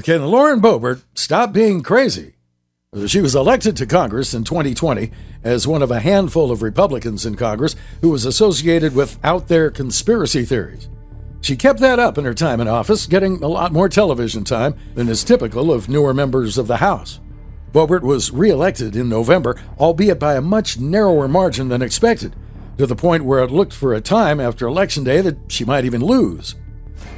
Can Lauren Boebert stop being crazy? She was elected to Congress in 2020 as one of a handful of Republicans in Congress who was associated with out-there conspiracy theories. She kept that up in her time in office, getting a lot more television time than is typical of newer members of the House. Boebert was re-elected in November, albeit by a much narrower margin than expected, to the point where it looked for a time after Election Day that she might even lose.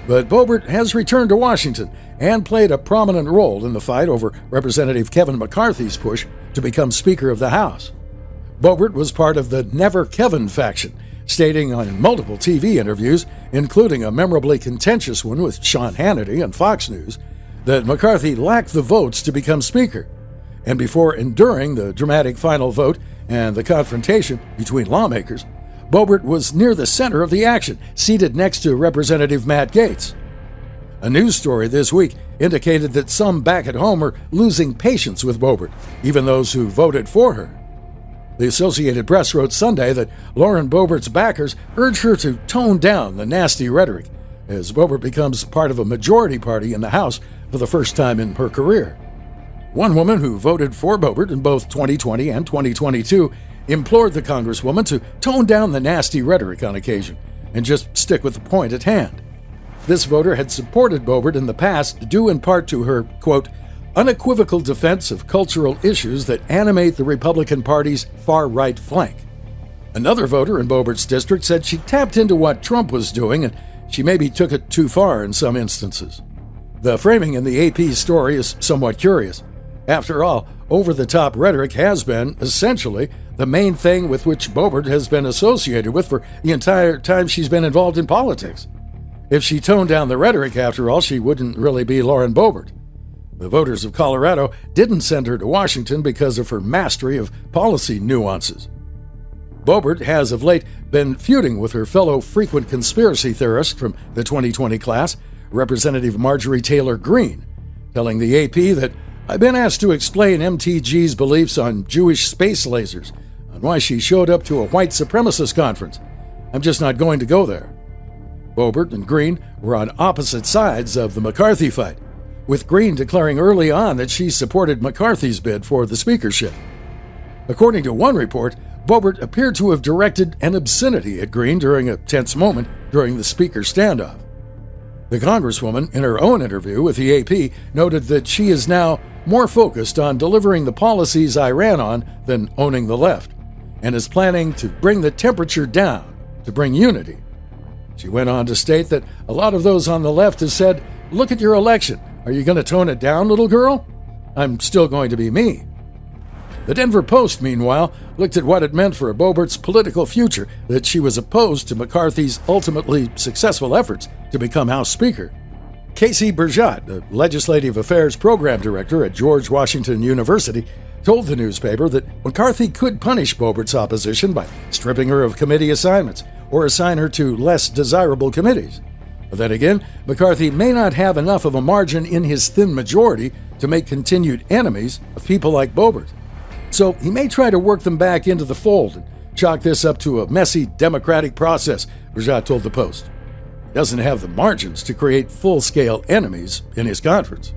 But Boebert has returned to Washington and played a prominent role in the fight over Representative Kevin McCarthy's push to become Speaker of the House. Boebert was part of the Never Kevin faction, stating on multiple TV interviews, including a memorably contentious one with Sean Hannity on Fox News, that McCarthy lacked the votes to become Speaker. And before enduring the dramatic final vote and the confrontation between lawmakers, Boebert was near the center of the action, seated next to Representative Matt Gaetz. A news story this week indicated that some back at home are losing patience with Boebert, even those who voted for her. The Associated Press wrote Sunday that Lauren Boebert's backers urge her to tone down the nasty rhetoric, as Boebert becomes part of a majority party in the House for the first time in her career. One woman who voted for Boebert in both 2020 and 2022 implored the Congresswoman to tone down the nasty rhetoric on occasion and just stick with the point at hand. This voter had supported Boebert in the past due in part to her, quote, unequivocal defense of cultural issues that animate the Republican Party's far-right flank. Another voter in Boebert's district said she tapped into what Trump was doing and she maybe took it too far in some instances. The framing in the AP story is somewhat curious. After all, over-the-top rhetoric has been, essentially, the main thing with which Boebert has been associated with for the entire time she's been involved in politics. If she toned down the rhetoric, after all, she wouldn't really be Lauren Boebert. The voters of Colorado didn't send her to Washington because of her mastery of policy nuances. Boebert has of late been feuding with her fellow frequent conspiracy theorist from the 2020 class, Representative Marjorie Taylor Greene, telling the AP that I've been asked to explain MTG's beliefs on Jewish space lasers, on why she showed up to a white supremacist conference. I'm just not going to go there. Boebert and Greene were on opposite sides of the McCarthy fight, with Greene declaring early on that she supported McCarthy's bid for the speakership. According to one report, Boebert appeared to have directed an obscenity at Greene during a tense moment during the speaker standoff. The Congresswoman, in her own interview with the AP, noted that she is now more focused on delivering the policies I ran on than owning the left, and is planning to bring the temperature down to bring unity. She went on to state that a lot of those on the left have said, look at your election. Are you going to tone it down, little girl? I'm still going to be me. The Denver Post, meanwhile, looked at what it meant for Boebert's political future that she was opposed to McCarthy's ultimately successful efforts to become House Speaker. Casey Burgett, the Legislative Affairs Program Director at George Washington University, told the newspaper that McCarthy could punish Boebert's opposition by stripping her of committee assignments or assign her to less desirable committees. But then again, McCarthy may not have enough of a margin in his thin majority to make continued enemies of people like Boebert. So he may try to work them back into the fold and chalk this up to a messy democratic process, Burgett told the Post. He doesn't have the margins to create full-scale enemies in his conference.